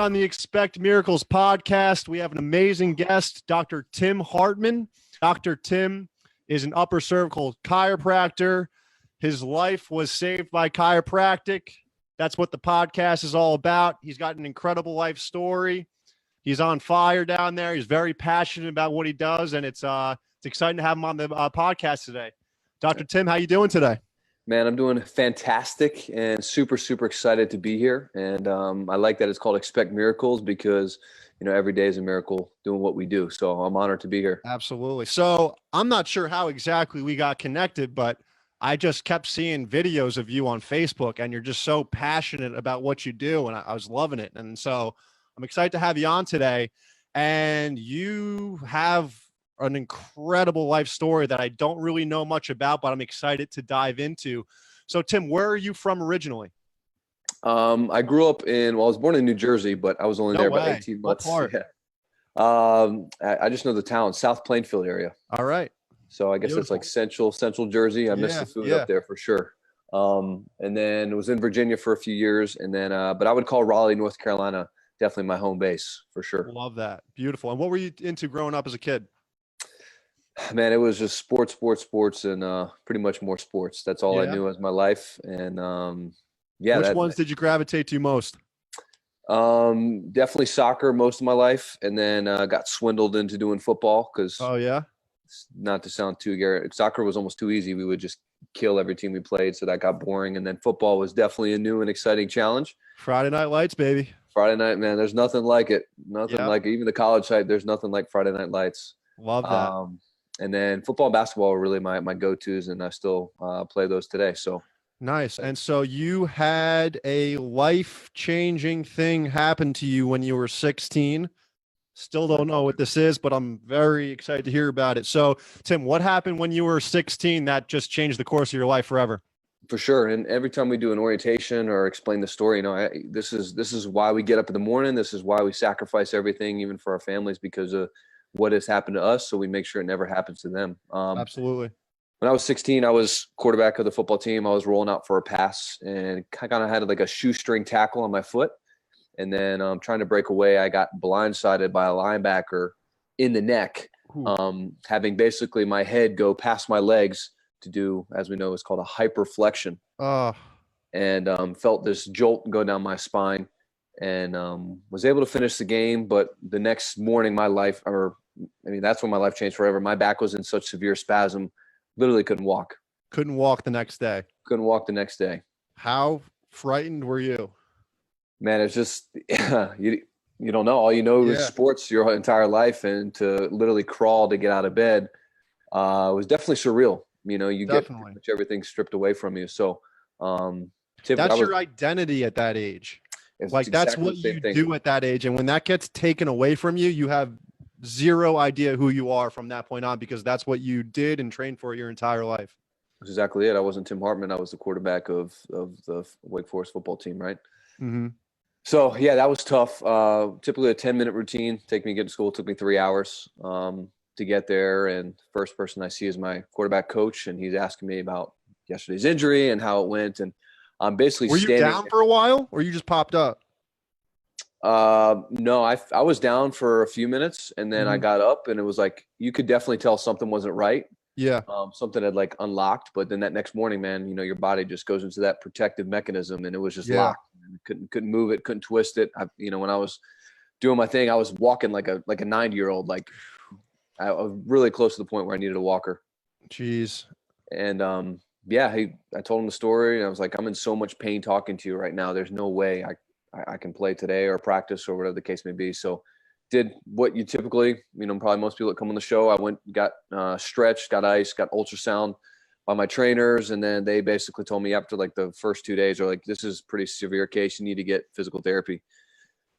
on the Expect Miracles podcast. We have an amazing guest, Dr. Tim Hartman. Dr. Tim is an upper cervical chiropractor. His life was saved by chiropractic. That's what the podcast is all about. He's got an incredible life story. He's on fire down there. He's very passionate about what he does, and it's exciting to have him on the podcast today. Dr. Tim, how you doing today? Man, I'm doing fantastic and super, super excited to be here. And I like that it's called Expect Miracles because, you know, every day is a miracle doing what we do. So I'm honored to be here. Absolutely. So I'm not sure how exactly we got connected, but I just kept seeing videos of you on Facebook, and you're just so passionate about what you do. And I was loving it. And so I'm excited to have you on today. And you have an incredible life story that I don't really know much about, but I'm excited to dive into. So Tim, where are you from originally? I grew up I was born in New Jersey, but I was only there about 18 months. What part? Yeah. I just know the town, South Plainfield area. All right. So I guess it's like central Jersey. I miss the food up there for sure. And then I was in Virginia for a few years, and then, but I would call Raleigh, North Carolina, definitely my home base for sure. Love that. Beautiful. And what were you into growing up as a kid? Man, it was just sports, and pretty much more sports. That's all I knew as my life. And which ones did you gravitate to most? Definitely soccer most of my life, and then got swindled into doing football because. Oh yeah. Not to sound too Garrett, soccer was almost too easy. We would just kill every team we played, so that got boring. And then football was definitely a new and exciting challenge. Friday Night Lights, baby. Friday night, man. There's nothing like it. Nothing like it. Even the college side. There's nothing like Friday Night Lights. Love that. And then football and basketball were really my go-tos, and I still play those today. So nice. And so you had a life-changing thing happen to you when you were 16. Still don't know what this is, but I'm very excited to hear about it. So Tim, what happened when you were 16 that just changed the course of your life forever? For sure. And every time we do an orientation or explain the story, you know, this is why we get up in the morning. This is why we sacrifice everything, even for our families, because of what has happened to us. So we make sure it never happens to them. Absolutely. When I was 16, I was quarterback of the football team. I was rolling out for a pass and kind of had like a shoestring tackle on my foot. And then trying to break away, I got blindsided by a linebacker in the neck, having basically my head go past my legs to do, as we know, it's called a hyperflexion. And felt this jolt go down my spine, and was able to finish the game. But the next morning, that's when my life changed forever. My back was in such severe spasm, literally couldn't walk. Couldn't walk the next day. Couldn't walk the next day. How frightened were you? Man, it's just you don't know. All you know is sports your entire life, and to literally crawl to get out of bed was definitely surreal. You know, you get pretty much everything stripped away from you. So that's your identity at that age. Like that's what you do at that age, and when that gets taken away from you, you have zero idea who you are from that point on, because that's what you did and trained for your entire life. That's exactly it. I wasn't Tim Hartman. I was the quarterback of the Wake Forest football team, right? Mm-hmm. So yeah, that was tough. Typically a 10-minute routine. Take me to get to school. It took me 3 hours to get there. And first person I see is my quarterback coach, and he's asking me about yesterday's injury and how it went. And I'm basically Were you down for a while, or you just popped up? No, I was down for a few minutes, and then I got up, and it was like you could definitely tell something wasn't right. Yeah. Something had like unlocked, but then that next morning, man, you know, your body just goes into that protective mechanism, and it was just locked. Couldn't move it, couldn't twist it. When I was doing my thing, I was walking like a 90-year-old. Like I was really close to the point where I needed a walker. Jeez. And I told him the story, and I was like, I'm in so much pain talking to you right now. There's no way I can play today or practice or whatever the case may be. So did what you typically, probably most people that come on the show. I went, got stretched, got ice, got ultrasound by my trainers. And then they basically told me after like the first 2 days, they're like, this is a pretty severe case. You need to get physical therapy.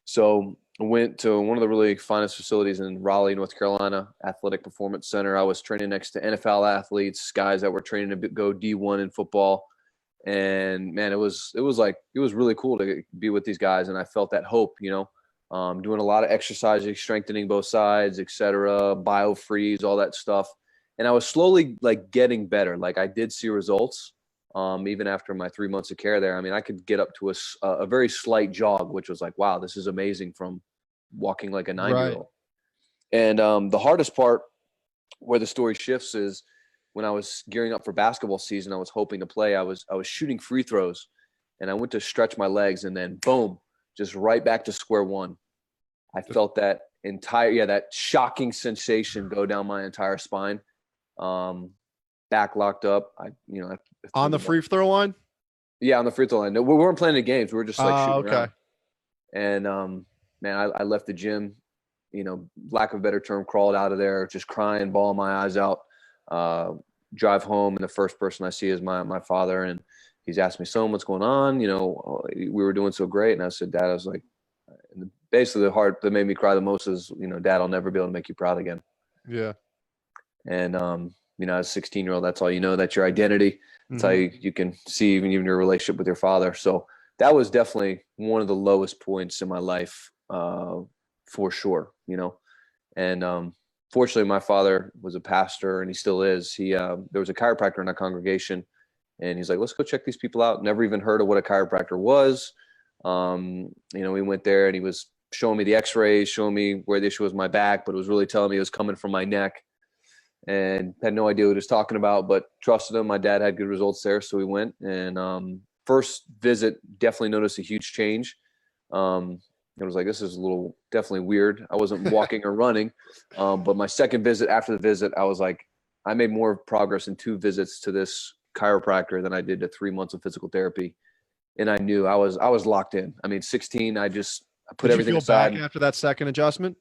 So I went to one of the really finest facilities in Raleigh, North Carolina, Athletic Performance Center. I was training next to NFL athletes, guys that were training to go D1 in football. And man, it was really cool to be with these guys. And I felt that hope, doing a lot of exercises, strengthening both sides, et cetera, biofreeze, all that stuff. And I was slowly like getting better. Like I did see results. Even after my 3 months of care there, I mean, I could get up to a very slight jog, which was like, wow, this is amazing from walking like a 9-year-old. And the hardest part where the story shifts is when I was gearing up for basketball season, I was hoping to play. I was shooting free throws, and I went to stretch my legs, and then boom, just right back to square one. I felt that that shocking sensation go down my entire spine. Back locked up. On the free throw line? Yeah, on the free throw line. No, we weren't playing the games. We were just like shooting around. And man, I left the gym, lack of a better term, crawled out of there, just crying, bawling my eyes out. Drive home, and the first person I see is my father, and he's asked me, "Son, what's going on? We were doing so great." And I said, "Dad," I was like, basically the part that made me cry the most is, "Dad, I'll never be able to make you proud again." Yeah. And as a 16-year-old, that's all you know. That's your identity. That's how you can see even your relationship with your father. So that was definitely one of the lowest points in my life, for sure. And fortunately, my father was a pastor, and he still is. There was a chiropractor in our congregation, and he's like, "Let's go check these people out." Never even heard of what a chiropractor was. We went there, and he was showing me the x-rays, showing me where the issue was my back, but it was really telling me it was coming from my neck, and had no idea what he was talking about, but trusted him. My dad had good results there, so we went. And first visit, definitely noticed a huge change. It was like, this is definitely weird. I wasn't walking or running. But my second visit, after the visit, I was like, I made more progress in 2 visits to this chiropractor than I did to 3 months of physical therapy. And I knew I was locked in. I mean, 16, I put everything aside. Back after that second adjustment?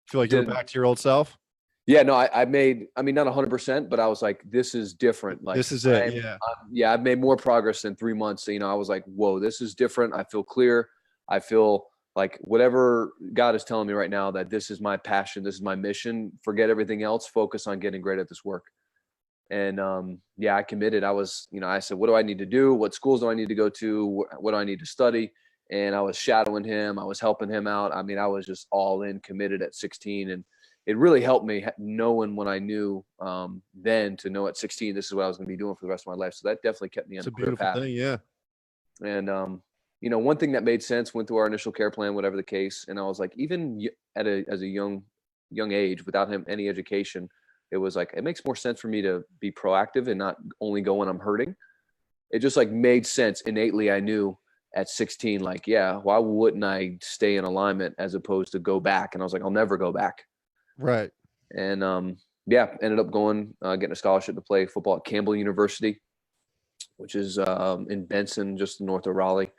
Feel like you're back to your old self? Yeah, no, I made, not 100%, but I was like, this is different. Like, this is it. I've made more progress in 3 months. I was like, whoa, this is different. I feel clear. I feel like whatever God is telling me right now, that this is my passion, this is my mission, forget everything else, focus on getting great at this work. And I committed. I said, what do I need to do? What schools do I need to go to? What do I need to study? And I was shadowing him. I was helping him out. I mean, I was just all in, committed at 16. And it really helped me knowing what I knew then to know at 16, this is what I was going to be doing for the rest of my life. So that definitely kept me on a clear path. Thing, yeah. And, one thing that made sense, went through our initial care plan, whatever the case. And I was like, even as a young age, without any education, it was like, it makes more sense for me to be proactive and not only go when I'm hurting. It just like made sense innately. I knew at 16, like, yeah, why wouldn't I stay in alignment as opposed to go back? And I was like, I'll never go back. Right. And ended up going, getting a scholarship to play football at Campbell University, which is in Benson, just north of Raleigh.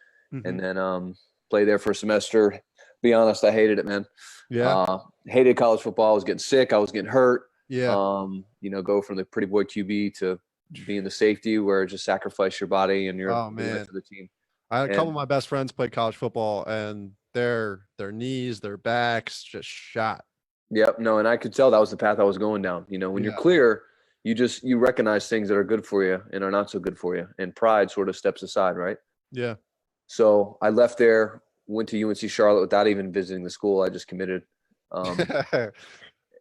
And then played there for a semester. Be honest, I hated it, man. Yeah. Hated college football. I was getting sick. I was getting hurt. Yeah. Go from the pretty boy QB to being the safety, where just sacrifice your body and your for the team. I had a couple of my best friends played college football, and their knees, their backs just shot. Yep. No, and I could tell that was the path I was going down. When you're clear, you recognize things that are good for you and are not so good for you, and pride sort of steps aside, right? Yeah. So I left there, went to UNC Charlotte without even visiting the school. I just committed,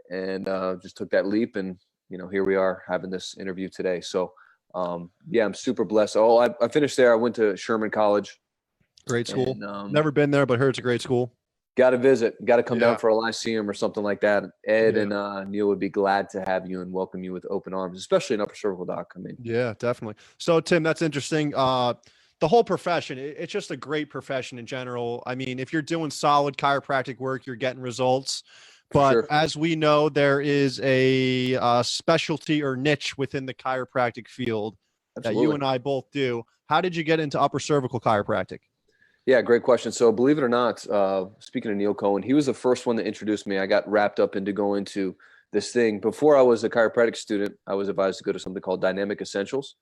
and just took that leap. And here we are having this interview today. So I'm super blessed. I finished there. I went to Sherman College. Great school. And, never been there, but heard it's a great school. Got to visit. Got to come down for a Lyceum or something like that. Ed and Neil would be glad to have you and welcome you with open arms, especially in Upper Cervical, Doc. I mean, yeah, definitely. So Tim, that's interesting. The whole profession, it's just a great profession in general. I mean, if you're doing solid chiropractic work, you're getting results. But as we know, there is a specialty or niche within the chiropractic field that you and I both do. How did you get into upper cervical chiropractic? Yeah, great question. So believe it or not, speaking of Neil Cohen, he was the first one that introduced me. I got wrapped up into going to this thing. Before I was a chiropractic student, I was advised to go to something called Dynamic Essentials,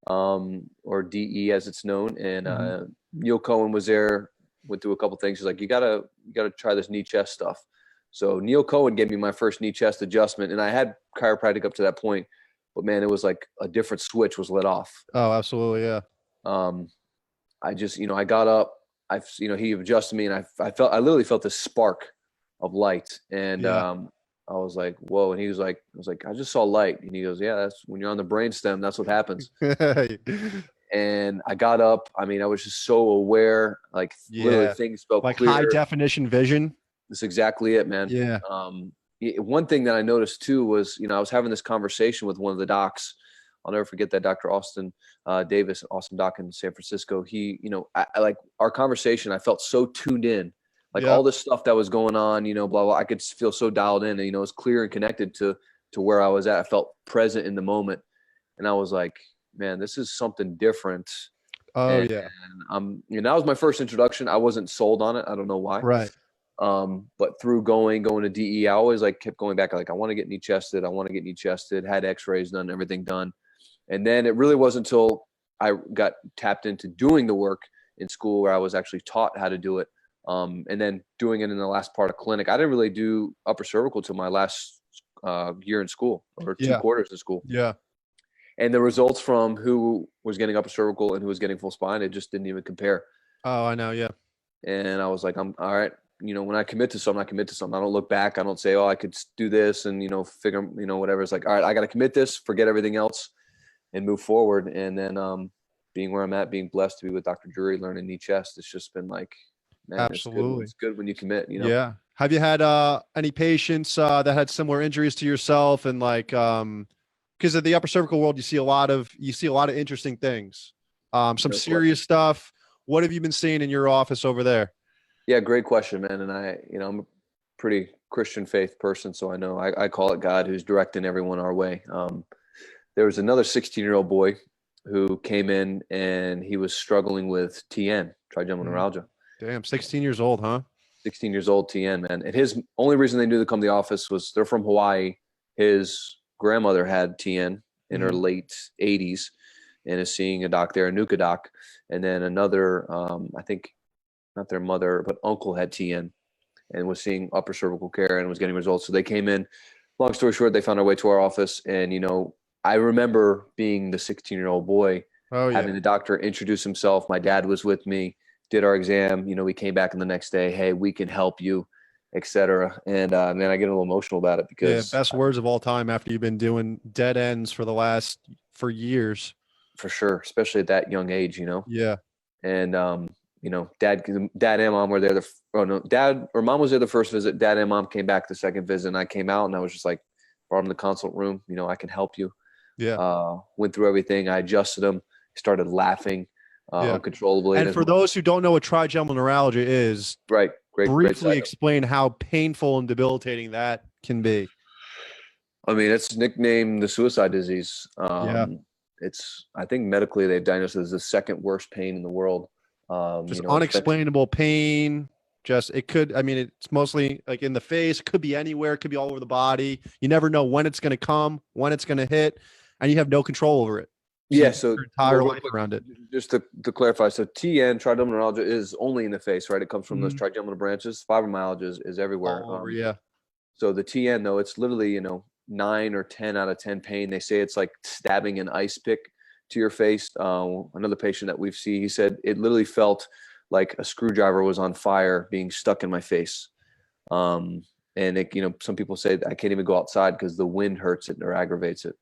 or DE as it's known. And Neil Cohen was there, went through a couple things. He's like, you gotta try this knee chest stuff. So Neil Cohen gave me my first knee chest adjustment, and I had chiropractic up to that point, but man, it was like a different switch was let off. Oh, absolutely. Yeah. I just, I got up, he adjusted me, and I literally felt this spark of light. And, I was like, whoa. And he was like, I just saw light. And he goes, yeah, that's when you're on the brainstem, that's what happens. And I got up. I mean, I was just so aware, like literally Yeah. things felt Like clear. high definition vision. That's exactly it, man. Yeah. One thing that I noticed too was, I was having this conversation with one of the docs. I'll never forget that, Dr. Austin Davis, awesome doc in San Francisco. He, I like our conversation. I felt so tuned in, like all this stuff that was going on, blah, blah. I could feel so dialed in, and, it was clear and connected to where I was at. I felt present in the moment. And I was like, man, this is something different. Oh, yeah. And that was my first introduction. I wasn't sold on it. I don't know why. Right. But through going to DE, I always kept going back. Like, I want to get knee chested. I want to get knee chested, had x-rays done, everything done. And then it really wasn't until I got tapped into doing the work in school where I was actually taught how to do it. And then doing it in the last part of clinic. I didn't really do upper cervical till my last year in school, or 2 quarters of school. Yeah. And the results from who was getting upper cervical and who was getting full spine, it just didn't even compare. Oh, I know. Yeah. And I was like, I'm all right. When I commit to something, I commit to something. I don't look back. I don't say, oh, I could do this and, figure, whatever. It's like, all right, I got to commit this, forget everything else and move forward. And then being where I'm at, being blessed to be with Dr. Drury, learning knee chest, it's just been like, man, absolutely. It's good when you commit, Yeah. Have you had any patients that had similar injuries to yourself, and because of the upper cervical world, you see a lot of interesting things, some serious stuff. What have you been seeing in your office over there? Yeah, great question, man. And I'm a pretty Christian faith person, so I know I call it God who's directing everyone our way. There was another 16-year-old boy who came in and he was struggling with TN, trigeminal neuralgia. Damn, 16 years old, huh? 16 years old, TN, man. And his only reason they knew to come to the office was they're from Hawaii. His grandmother had TN in her late 80s and is seeing a doc there, a Nuka doc. And then another, I think not their mother, but uncle had TN and was seeing upper cervical care and was getting results. So they came in. Long story short, they found our way to our office. And, I remember being the 16-year-old boy, having the doctor introduce himself. My dad was with me, did our exam. We came back in the next day. Hey, we can help you, etc. And man, I get a little emotional about it because best words of all time after you've been doing dead ends for years. For sure, especially at that young age, Yeah. And dad and mom were there. Dad or mom was there the first visit. Dad and mom came back the second visit, and I came out and I was just like, brought him in the consult room. I can help you. Yeah. Went through everything. I adjusted him. Started laughing uncontrollably. And for those who don't know what trigeminal neuralgia is, right, briefly explain how painful and debilitating that can be. I mean, it's nicknamed the suicide disease. It's, I think medically they've diagnosed it as the second worst pain in the world. Just unexplainable pain. It's mostly like in the face. It could be anywhere. It could be all over the body. You never know when it's going to come, when it's going to hit, and you have no control over it. So your entire life around it. Just to clarify, so TN, trigeminal neuralgia, is only in the face, right? It comes from those trigeminal branches. Fibromyalgia is everywhere. All over, So the TN, though, it's literally 9 or 10 out of 10 pain. They say it's like stabbing an ice pick to your face. Another patient that we've seen, he said it literally felt like a screwdriver was on fire being stuck in my face. And it, some people say I can't even go outside because the wind hurts it or aggravates it.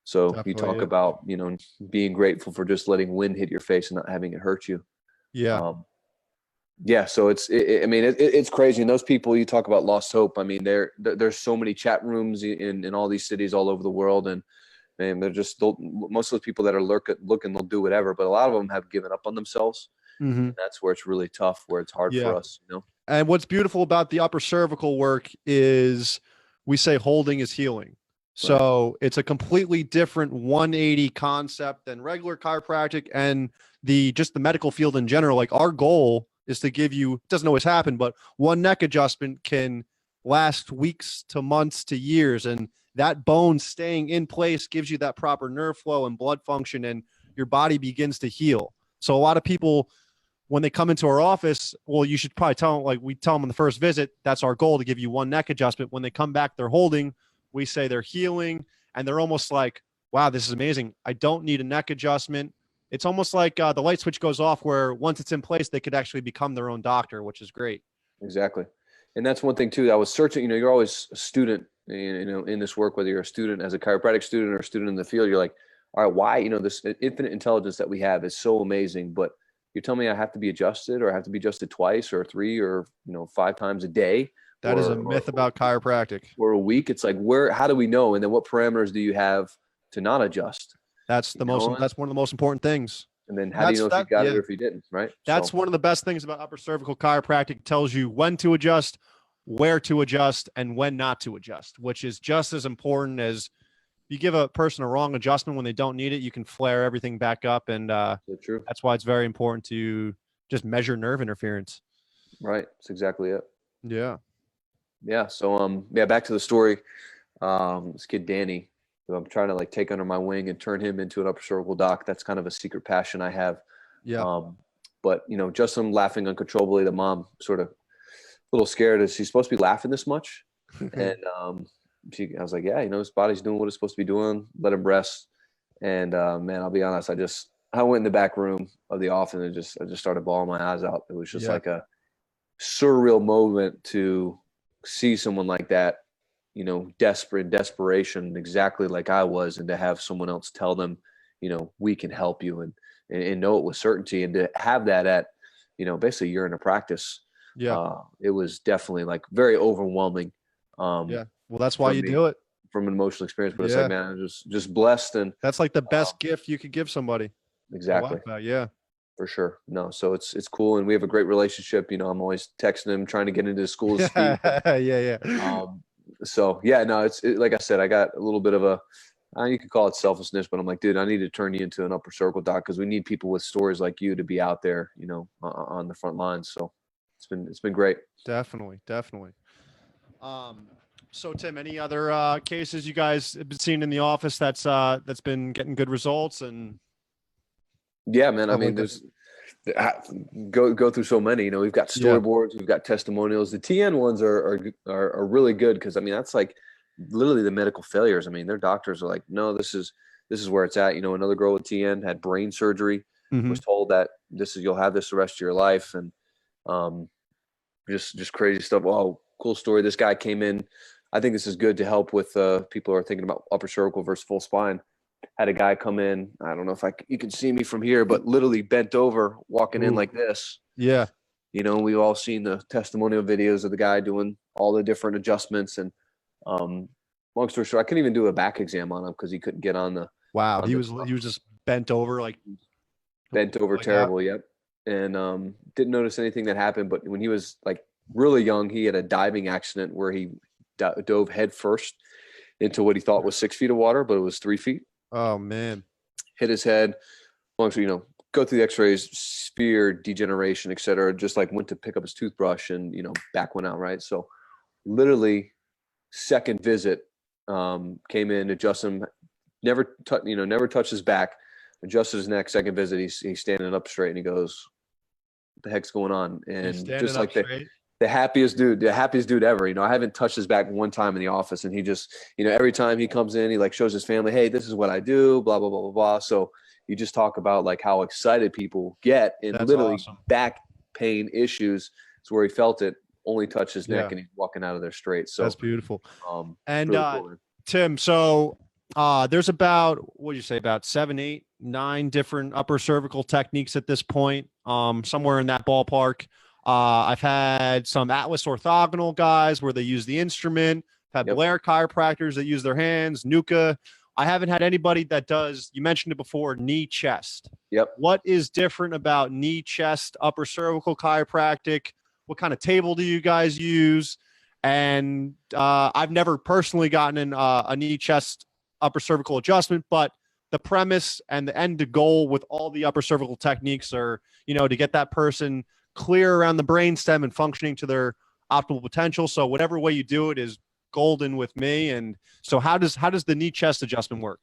So definitely, you talk about, being grateful for just letting wind hit your face and not having it hurt you. Yeah. So it's crazy. And those people, you talk about lost hope. I mean, there's so many chat rooms in all these cities all over the world. And man, they're just, most of the people that are looking, they'll do whatever, but a lot of them have given up on themselves. And that's where it's really tough, where it's hard for us, And what's beautiful about the upper cervical work is we say holding is healing. So it's a completely different 180 concept than regular chiropractic and just the medical field in general. Like, our goal is to give you, it doesn't always happen, but one neck adjustment can last weeks to months to years. And that bone staying in place gives you that proper nerve flow and blood function, and your body begins to heal. So a lot of people, when they come into our office, well, you should probably tell them, like we tell them on the first visit, that's our goal, to give you one neck adjustment. When they come back, they're holding. We say they're healing, and they're almost like, wow, this is amazing. I don't need a neck adjustment. It's almost like the light switch goes off, where once it's in place, they could actually become their own doctor, which is great. Exactly. And that's one thing too. I was searching, you're always a student, in this work, whether you're a student as a chiropractic student or a student in the field, you're like, all right, why, you know, this infinite intelligence that we have is so amazing, but you're telling me I have to be adjusted, or I have to be adjusted twice or 3 or, you know, 5 times a day, That is a myth about chiropractic. or a week. It's like, how do we know? And then what parameters do you have to not adjust? That's the most, that's one of the most important things. And then how do you know if you got it or if you didn't, right? That's one of the best things about upper cervical chiropractic. It tells you when to adjust, where to adjust, and when not to adjust, which is just as important as you give a person a wrong adjustment when they don't need it, you can flare everything back up. And true. That's why it's very important to just measure nerve interference. Right. That's exactly it. Yeah. Yeah. So, back to the story. This kid, Danny, who I'm trying to like take under my wing and turn him into an upper cervical doc. That's kind of a secret passion I have. Yeah. But, you know, just him laughing uncontrollably, the mom sort of a little scared. Is he supposed to be laughing this much? And, I was like, yeah, you know, his body's doing what it's supposed to be doing. Let him rest. And man, I'll be honest, I went in the back room of the office and I just started bawling my eyes out. It was just like a surreal moment to see someone like that, you know, desperation, exactly like I was, and to have someone else tell them, you know, we can help you, and know it with certainty, and to have that at, you know, basically a year into practice. It was definitely like very overwhelming. Well, that's why you do it, from an emotional experience. But it's like, man, I'm just blessed, and that's like the best gift you could give somebody. Exactly. Yeah, for sure. No, so it's cool, and we have a great relationship. You know, I'm always texting him, trying to get into school to speak. So yeah, no, like I said, I got a little bit of a, you could call it selfishness, but I'm like, dude, I need to turn you into an upper cervical doc, because we need people with stories like you to be out there, you know, on the front lines. So it's been great. Definitely. So Tim, any other cases you guys have been seeing in the office that's been getting good results? And yeah, man, I mean, there's go through so many. You know, we've got storyboards, we've got testimonials. The TN ones are really good, because I mean, that's like literally the medical failures. I mean, their doctors are like, no, this is where it's at. You know, another girl with TN had brain surgery, was told that you'll have this the rest of your life, and just crazy stuff. Oh, cool story. This guy came in. I think this is good to help with people who are thinking about upper cervical versus full spine. Had a guy come in. I don't know if you can see me from here, but literally bent over, walking in like this. Yeah. You know, we've all seen the testimonial videos of the guy doing all the different adjustments. And long story short, I couldn't even do a back exam on him because he couldn't get on the. Wow. He was just bent over, terrible. Yep. And didn't notice anything that happened. But when he was like really young, he had a diving accident where he dove head first into what he thought was 6 feet of water, but it was 3 feet. Oh man. Hit his head. Long story, you know, go through the x-rays, sphere degeneration, et cetera. Just like went to pick up his toothbrush and, you know, back went out. Right. So literally second visit, came in, adjusted him, never touched his back, adjusted his neck. Second visit, he's standing up straight, and he goes, what the heck's going on? And just like the happiest dude ever. You know, I haven't touched his back one time in the office, and he just, you know, every time he comes in, he like shows his family, hey, this is what I do, blah, blah, blah, blah, blah. So you just talk about like how excited people get, and literally back pain issues is where he felt it, only touched his neck, and he's walking out of there straight. So that's beautiful. And really cool, Tim, so there's about, what do you say, about 7, 8, 9 different upper cervical techniques at this point, somewhere in that ballpark. I've had some Atlas orthogonal guys where they use the instrument. I've had Blair chiropractors that use their hands, Nuka. I haven't had anybody that does, you mentioned it before, knee chest. Yep. What is different about knee chest upper cervical chiropractic? What kind of table do you guys use? And I've never personally gotten a knee chest upper cervical adjustment, but the premise and the end goal with all the upper cervical techniques are, you know, to get that person clear around the brainstem and functioning to their optimal potential. So whatever way you do it is golden with me. And so how does the knee chest adjustment work?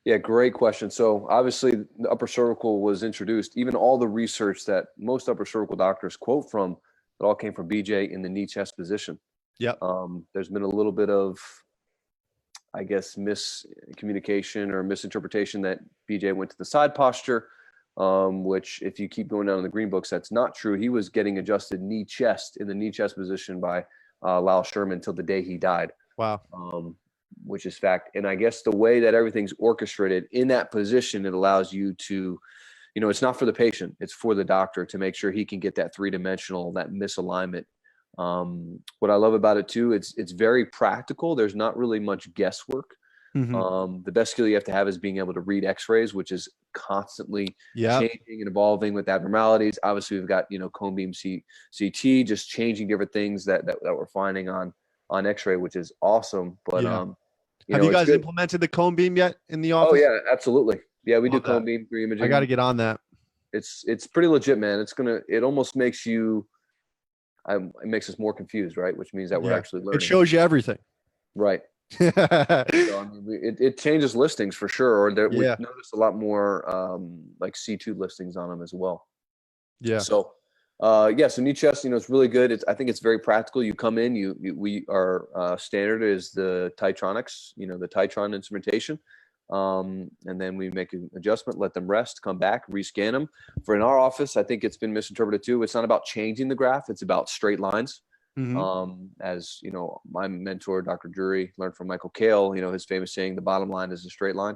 Yeah, great question. So obviously the upper cervical was introduced, even all the research that most upper cervical doctors quote from, it all came from BJ in the knee chest position. Yep. There's been a little bit of, I guess, miscommunication or misinterpretation that BJ went to the side posture, which if you keep going down in the green books, that's not true. He was getting adjusted knee chest in the knee chest position by Lyle Sherman until the day he died. Wow. which is fact. And I guess the way that everything's orchestrated in that position, it allows you to, it's not for the patient, it's for the doctor to make sure he can get that three-dimensional, that misalignment. What I love about it too, it's very practical. There's not really much guesswork. The best skill you have to have is being able to read x-rays, which is constantly changing and evolving with abnormalities. Obviously we've got, cone beam CT, just changing different things that we're finding on x-ray, which is awesome. But, have you guys implemented the cone beam yet in the office? Oh yeah, absolutely. Yeah. We do cone beam 3 imaging. I got to get on that. It's pretty legit, man. It almost makes it makes us more confused, right? Which means that we're actually learning. It shows you everything. Right. So, it changes listings for sure. Or we noticed a lot more like C2 listings on them as well. Yeah. So, so knee chest, it's really good. I think it's very practical. You come in, our standard is the Titronics, the Titron instrumentation. And then we make an adjustment, let them rest, come back, rescan them. For in our office, I think it's been misinterpreted too. It's not about changing the graph. It's about straight lines. As my mentor, Dr. Drury, learned from Michael Kale, his famous saying, the bottom line is a straight line.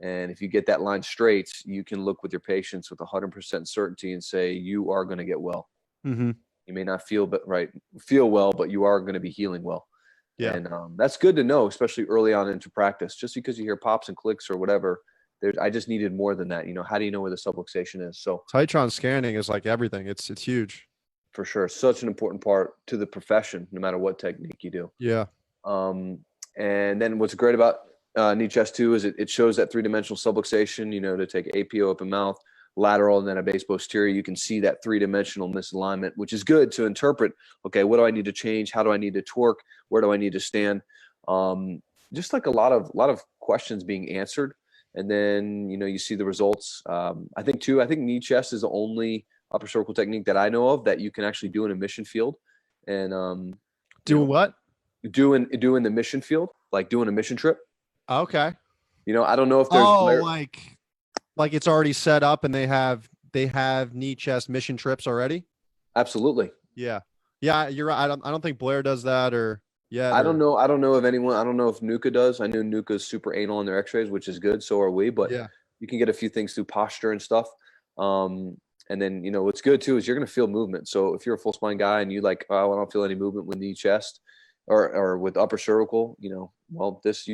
And if you get that line straight, you can look with your patients with 100% certainty and say, you are going to get well. You may not feel well, but you are going to be healing well. Yeah. And that's good to know, especially early on into practice. Just because you hear pops and clicks or whatever, I just needed more than that. How do you know where the subluxation is? So Titron scanning is like everything. It's huge. For sure. Such an important part to the profession, no matter what technique you do. Yeah. And then what's great about knee chest too is it shows that three-dimensional subluxation, to take APO up in mouth, lateral, and then a base posterior. You can see that three-dimensional misalignment, which is good to interpret. Okay, what do I need to change? How do I need to torque? Where do I need to stand? Just like a lot of questions being answered. And then, you see the results. I think knee chest is the only upper cervical technique that I know of that you can actually do in a mission field. And doing what? Doing the mission field, like doing a mission trip. Okay. I don't know if there's like it's already set up and they have knee chest mission trips already. Absolutely. Yeah. You're right. I don't think Blair does that I don't know of anyone. I don't know if Nuka does. I know Nuka's super anal on their x-rays, which is good. So are we, but you can get a few things through posture and stuff. And then, what's good too is you're going to feel movement. So if you're a full spine guy and you I don't feel any movement with knee chest or with upper cervical, you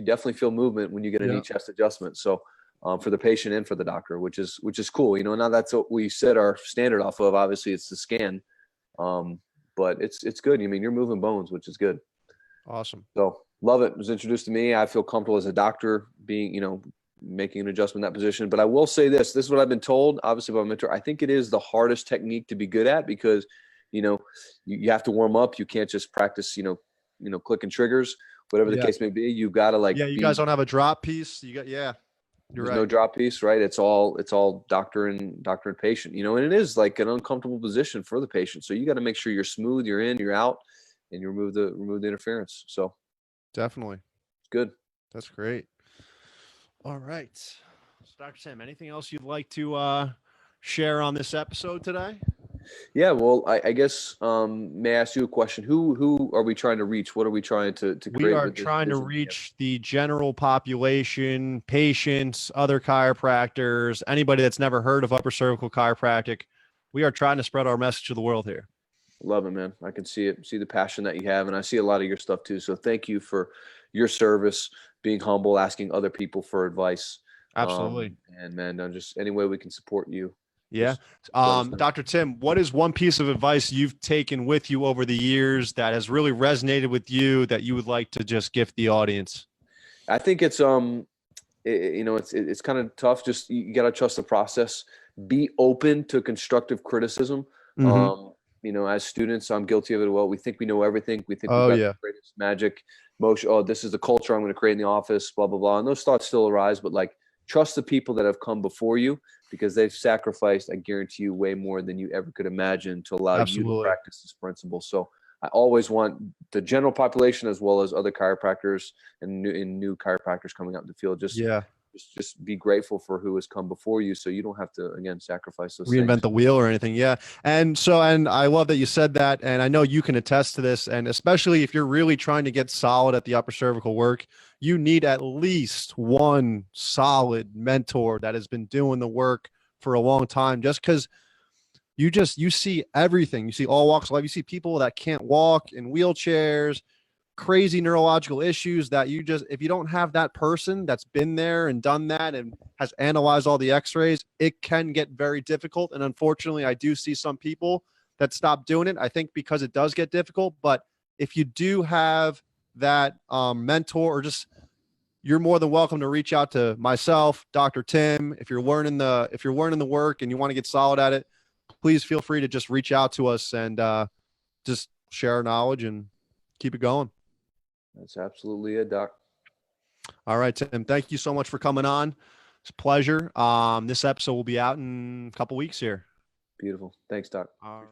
definitely feel movement when you get a knee chest adjustment. So for the patient and for the doctor, which is cool. Now that's what we set our standard off of. Obviously it's the scan. But it's good. You're moving bones, which is good. Awesome. So love it. It was introduced to me. I feel comfortable as a doctor being, making an adjustment in that position. But I will say this is what I've been told, obviously by my mentor. I think it is the hardest technique to be good at because, you have to warm up. You can't just practice, clicking triggers, whatever the case may be. You got to you guys don't have a drop piece. There's no drop piece, right? It's all doctor and patient, and it is like an uncomfortable position for the patient. So you got to make sure you're smooth, you're in, you're out, and you remove the interference. So definitely. It's good. That's great. All right. So Dr. Sam, anything else you'd like to share on this episode today? Yeah, well, I guess may I ask you a question? Who are we trying to reach? What are we trying to create? We are trying to reach the general population, patients, other chiropractors, anybody that's never heard of upper cervical chiropractic. We are trying to spread our message to the world here. Love it, man. I can see it, see the passion that you have, and I see a lot of your stuff too. So thank you for your service, being humble, asking other people for advice. Absolutely. And man, just any way we can support you. Yeah. Dr. Tim, what is one piece of advice you've taken with you over the years that has really resonated with you that you would like to just gift the audience? I think it's it's kind of tough. Just you got to trust the process. Be open to constructive criticism. Mm-hmm. As students, I'm guilty of it as well. We think we know everything. We think we've got the greatest magic motion. Oh, this is the culture I'm going to create in the office, blah, blah, blah. And those thoughts still arise, but trust the people that have come before you because they've sacrificed, I guarantee you, way more than you ever could imagine to allow you to practice this principle. So I always want the general population as well as other chiropractors and new chiropractors coming out in the field. Just just be grateful for who has come before you, so you don't have to, again, sacrifice those reinvent things. the wheel or anything. Yeah. And I love that you said that. And I know you can attest to this. And especially if you're really trying to get solid at the upper cervical work, you need at least one solid mentor that has been doing the work for a long time, just because you see everything. You see all walks of life. You see people that can't walk in wheelchairs, crazy neurological issues that if you don't have that person that's been there and done that and has analyzed all the x-rays, it can get very difficult. And unfortunately, I do see some people that stop doing it, I think, because it does get difficult. But if you do have that mentor, or just, you're more than welcome to reach out to myself, Dr. Tim. If you're learning the work and you want to get solid at it, please feel free to just reach out to us and just share our knowledge and keep it going. That's absolutely it, Doc. All right, Tim. Thank you so much for coming on. It's a pleasure. This episode will be out in a couple weeks here. Beautiful. Thanks, Doc. All right.